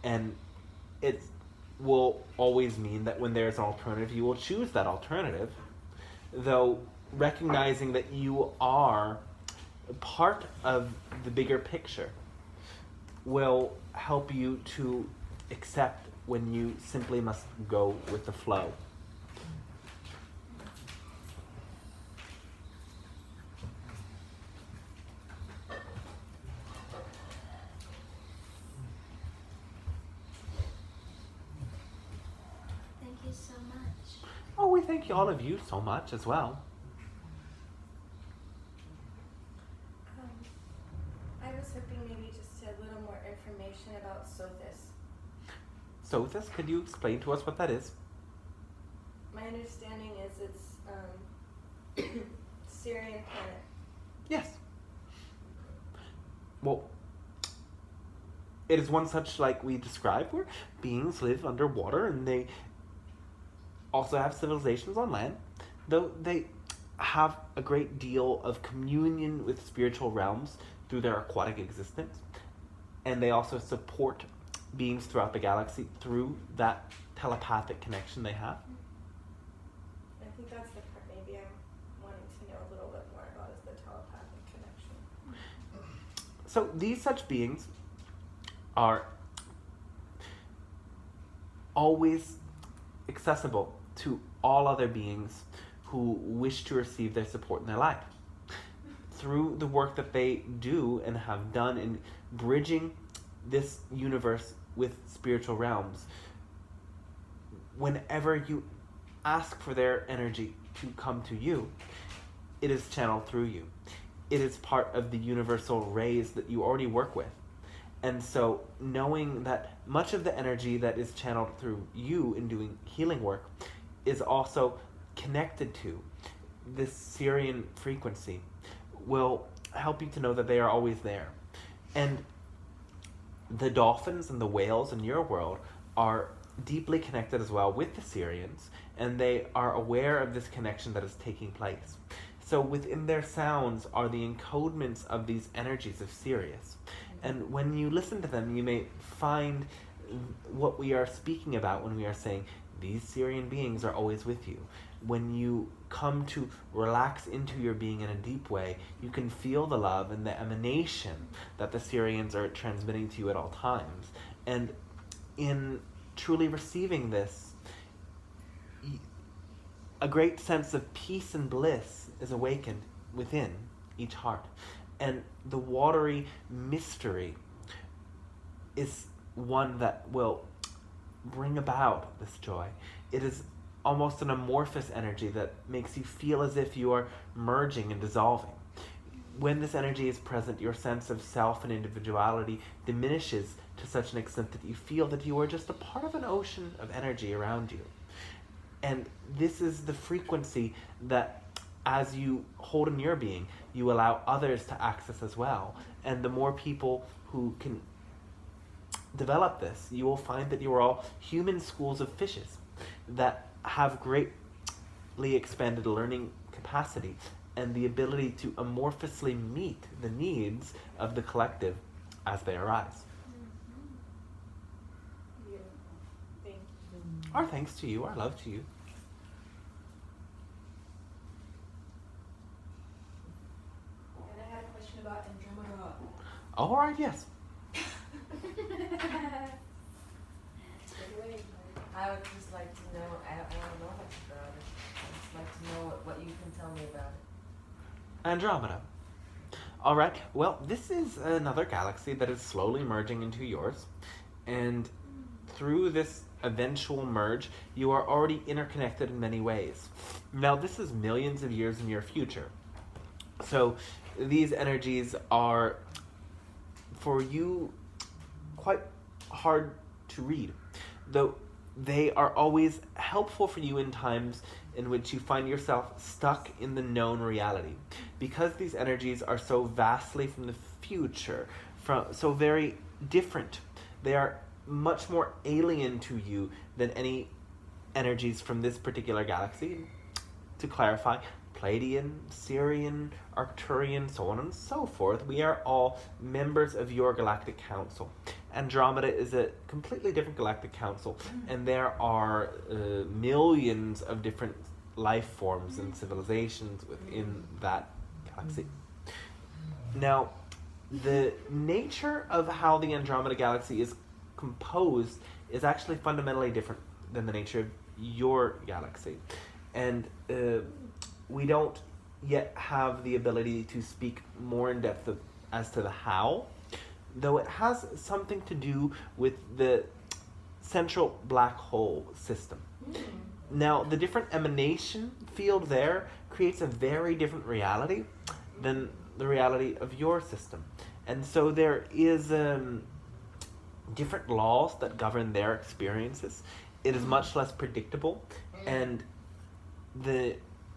and it will always mean that when there's an alternative, you will choose that alternative, though recognizing that you are part of the bigger picture will help you to accept when you simply must go with the flow. Thank you so much. Oh, we thank all of you so much as well. I was hoping maybe just a little more information about Sothis. Sothis, could you explain to us what that is? My understanding is it's Syrian planet. Yes. Well, it is one such like we described where beings live underwater and they also have civilizations on land, though they have a great deal of communion with spiritual realms through their aquatic existence, and they also support beings throughout the galaxy through that telepathic connection they have. I think that's the part maybe I'm wanting to know a little bit more about is the telepathic connection. So these such beings are always accessible to all other beings who wish to receive their support in their life. Through the work that they do and have done in bridging this universe with spiritual realms, whenever you ask for their energy to come to you, it is channeled through you. It is part of the universal rays that you already work with. And so knowing that much of the energy that is channeled through you in doing healing work is also connected to this Syrian frequency will help you to know that they are always there. And the dolphins and the whales in your world are deeply connected as well with the Syrians, and they are aware of this connection that is taking place. So within their sounds are the encodements of these energies of Sirius. And when you listen to them, you may find what we are speaking about when we are saying, these Syrian beings are always with you. When you come to relax into your being in a deep way, you can feel the love and the emanation that the Syrians are transmitting to you at all times. And in truly receiving this, a great sense of peace and bliss is awakened within each heart. And the watery mystery is one that will bring about this joy. It is almost an amorphous energy that makes you feel as if you are merging and dissolving. When this energy is present, your sense of self and individuality diminishes to such an extent that you feel that you are just a part of an ocean of energy around you. And this is the frequency that, as you hold in your being, you allow others to access as well. And the more people who can develop this, you will find that you are all human schools of fishes that have greatly expanded learning capacity and the ability to amorphously meet the needs of the collective as they arise. Beautiful. Thank you. Our thanks to you, our love to you. And I had a question about Andromeda. All right, yes. I would just like to know, I don't know much about it. I'd just like to know what you can tell me about it. Andromeda. All right, well, this is another galaxy that is slowly merging into yours. And through this eventual merge, you are already interconnected in many ways. Now, this is millions of years in your future. So these energies are, for you, quite hard to read. Though they are always helpful for you in times in which you find yourself stuck in the known reality. Because these energies are so vastly from the future, so very different, they are much more alien to you than any energies from this particular galaxy. To clarify, Pleiadian, Sirian, Arcturian, so on and so forth, we are all members of your galactic council. Andromeda is a completely different galactic council, and there are millions of different life forms and civilizations within that galaxy. Now, the nature of how the Andromeda galaxy is composed is actually fundamentally different than the nature of your galaxy. And we don't yet have the ability to speak more in depth as to the how, though it has something to do with the central black hole system. Now, the different emanation field there creates a very different reality than the reality of your system. And so there is different laws that govern their experiences. It is much less predictable, and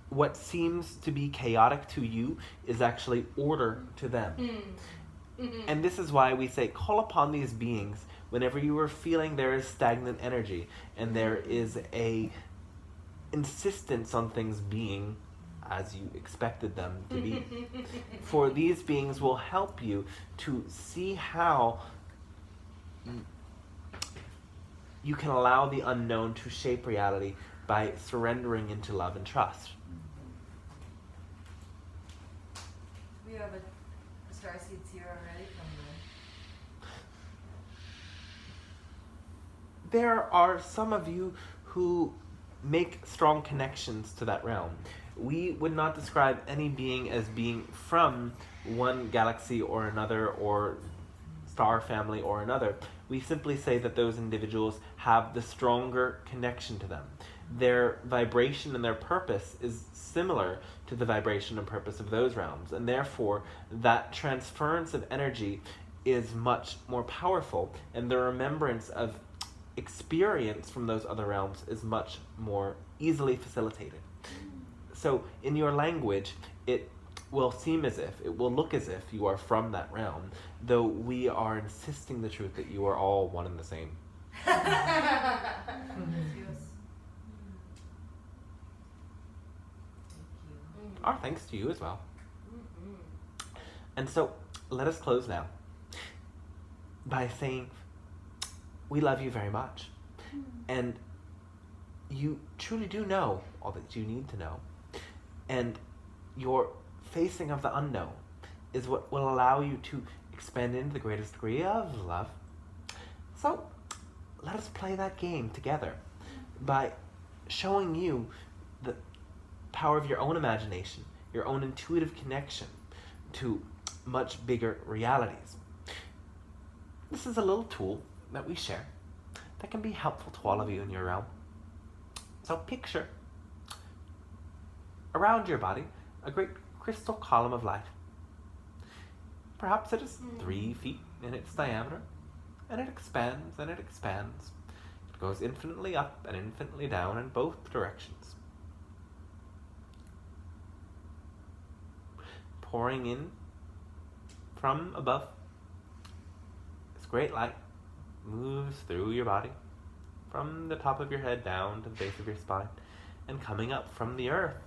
what seems to be chaotic to you is actually order to them. And this is why we say, call upon these beings whenever you are feeling there is stagnant energy and there is a insistence on things being as you expected them to be. For these beings will help you to see how you can allow the unknown to shape reality by surrendering into love and trust. We have a starseeds here already from the... There are some of you who make strong connections to that realm. We would not describe any being as being from one galaxy or another, or star family or another. We simply say that those individuals have the stronger connection to them. Their vibration and their purpose is similar to the vibration and purpose of those realms, and therefore that transference of energy is much more powerful, and the remembrance of experience from those other realms is much more easily facilitated. So in your language, it will seem as if, it will look as if you are from that realm, though we are insisting the truth that you are all one and the same. Our thanks to you as well. And so, let us close now by saying, we love you very much. And you truly do know all that you need to know. And your facing of the unknown is what will allow you to expand into the greatest degree of love. So, let us play that game together by showing you the power of your own imagination, your own intuitive connection to much bigger realities. This is a little tool that we share that can be helpful to all of you in your realm. So picture around your body a great crystal column of light. Perhaps it is 3 feet in its diameter, and it expands and it expands. It goes infinitely up and infinitely down in both directions. Pouring in from above, this great light moves through your body, from the top of your head down to the base of your spine, and coming up from the earth.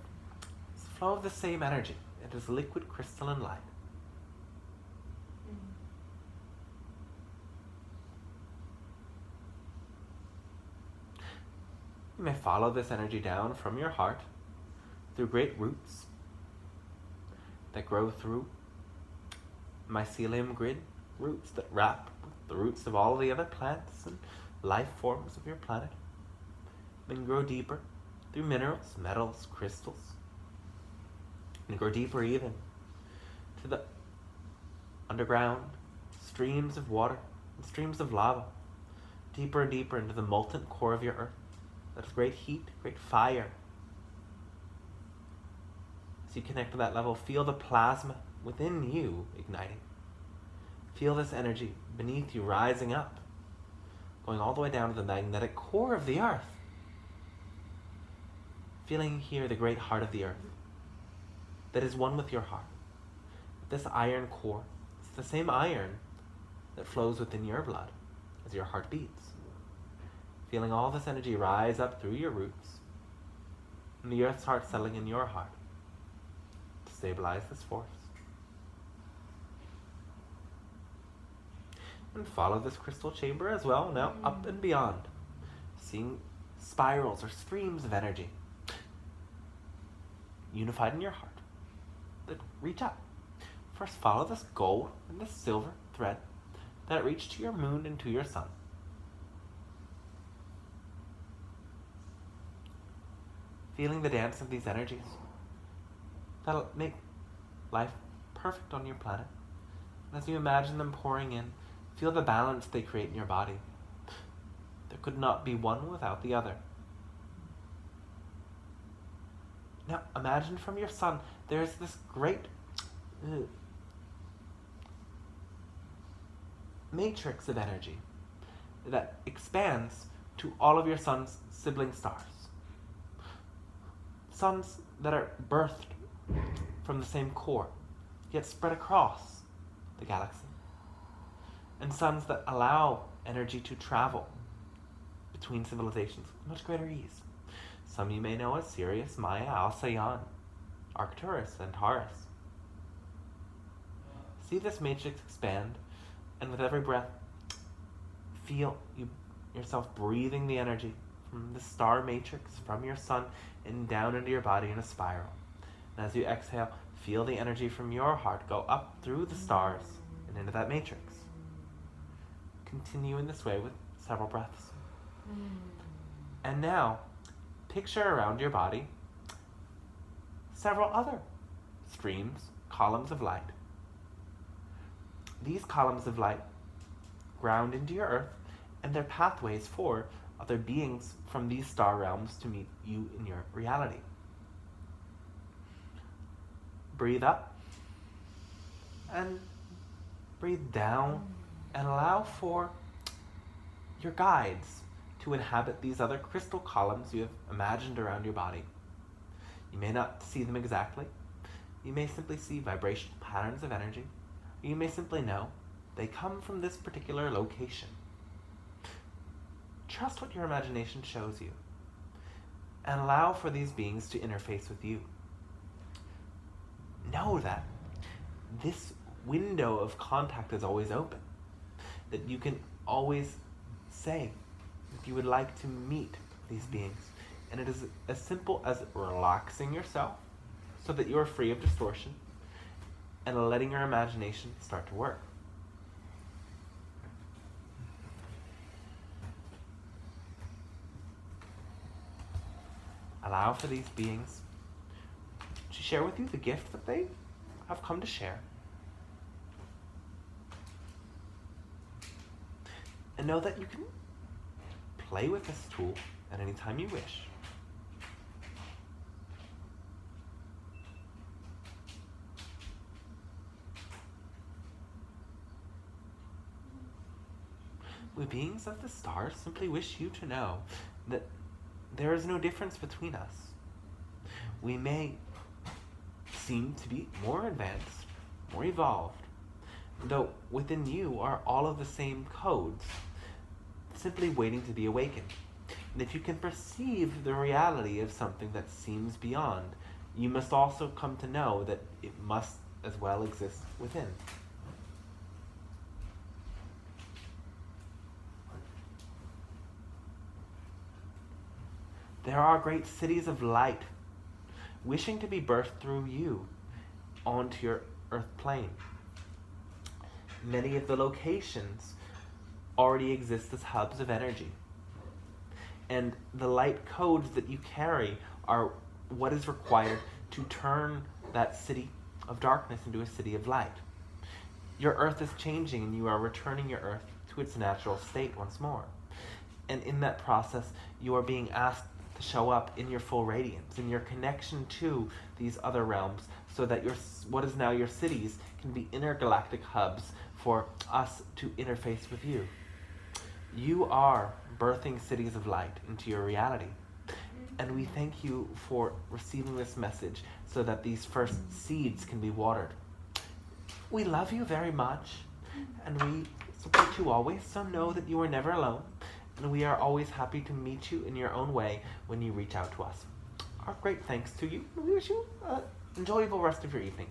It's a flow of the same energy. It is liquid crystalline light. You may follow this energy down from your heart through great roots that grow through mycelium grid, roots that wrap the roots of all the other plants and life forms of your planet, then grow deeper through minerals, metals, crystals, and grow deeper even to the underground streams of water and streams of lava, deeper and deeper into the molten core of your earth. That is great heat, great fire. As you connect to that level, feel the plasma within you igniting. Feel this energy beneath you rising up, going all the way down to the magnetic core of the earth. Feeling here the great heart of the earth that is one with your heart. This iron core, it's the same iron that flows within your blood as your heart beats. Feeling all this energy rise up through your roots, and the earth's heart settling in your heart to stabilize this force. And follow this crystal chamber as well, now up and beyond, seeing spirals or streams of energy unified in your heart that reach up. First, follow this gold and this silver thread that reach to your moon and to your sun. Feeling the dance of these energies that'll make life perfect on your planet. And as you imagine them pouring in, feel the balance they create in your body. There could not be one without the other. Now imagine from your sun, there's this great matrix of energy that expands to all of your sun's sibling stars. Suns that are birthed from the same core, yet spread across the galaxy. And suns that allow energy to travel between civilizations with much greater ease. Some you may know as Sirius, Maya, Alcyon, Arcturus, and Taurus. See this matrix expand, and with every breath, feel yourself breathing the energy from the star matrix, from your sun, and down into your body in a spiral. And as you exhale, feel the energy from your heart go up through the stars and into that matrix. Continue in this way with several breaths. And now, picture around your body several other streams, columns of light. These columns of light ground into your earth, and they're pathways for other beings from these star realms to meet you in your reality. Breathe up and breathe down, and allow for your guides to inhabit these other crystal columns you have imagined around your body. You may not see them exactly. You may simply see vibrational patterns of energy. You may simply know they come from this particular location. Trust what your imagination shows you, and allow for these beings to interface with you. Know that this window of contact is always open, that you can always say that you would like to meet these beings, and it is as simple as relaxing yourself so that you are free of distortion and letting your imagination start to work. Allow for these beings to share with you the gift that they have come to share. And know that you can play with this tool at any time you wish. We beings of the stars simply wish you to know that there is no difference between us. We may seem to be more advanced, more evolved, though within you are all of the same codes, simply waiting to be awakened. And if you can perceive the reality of something that seems beyond, you must also come to know that it must as well exist within. There are great cities of light wishing to be birthed through you onto your earth plane. Many of the locations already exist as hubs of energy. And the light codes that you carry are what is required to turn that city of darkness into a city of light. Your earth is changing, and you are returning your earth to its natural state once more. And in that process, you are being asked to show up in your full radiance, in your connection to these other realms, so that what is now your cities can be intergalactic hubs for us to interface with you. You are birthing cities of light into your reality. And we thank you for receiving this message so that these first seeds can be watered. We love you very much, and we support you always, so know that you are never alone, and we are always happy to meet you in your own way when you reach out to us. Our great thanks to you, and we wish you an enjoyable rest of your evening.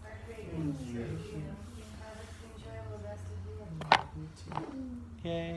Our great thanks to you. Have an enjoyable rest of your evening. Yay.